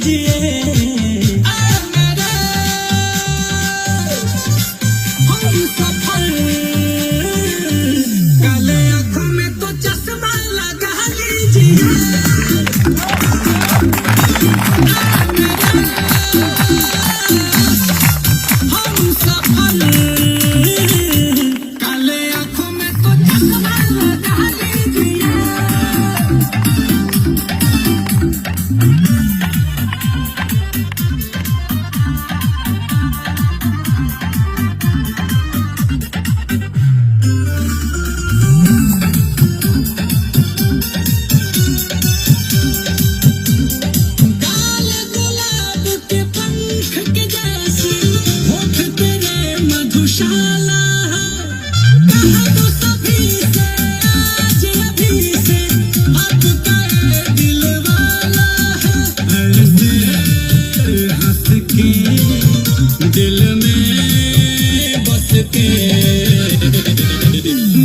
लीजिए। हम सफल काले आंखों में तो चश्मा लगा लीजिए। हम सफल काले आंखों में तो चश्मा लगा लीजिए। काले गुलाब के पंख के जैसे होठ तेरे मधुशाला है। कहा तो सभी से आज अभी से अब तेरे दिल वाला है। ऐसे हंस के दिल में बस के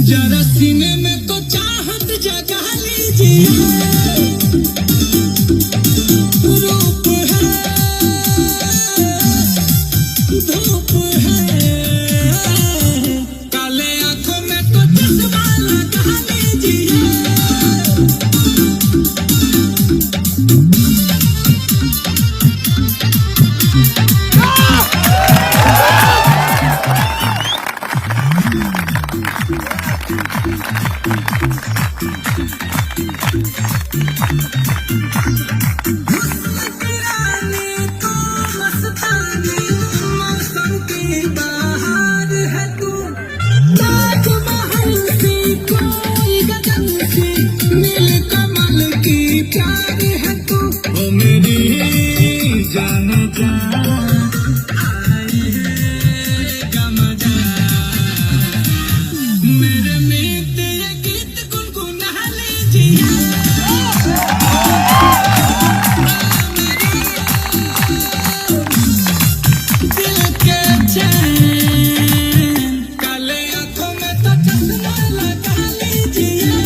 जरा सीने में तो चाहत जगा लीजिए। रूप है धूप है काले आंखों में तो चश्मा लगा लीजिए। रानी तो मस्तानी मौसम की बहार है तू। ताजमहल से कोई गगन से नील कमल की प्यार है तू। ओ मेरी जान जा आई है गमजा मेरे मीत ये गीत गुनगुना लीजिए। दिल के चैन काले आंखों में तो चश्मा लगा लीजिए।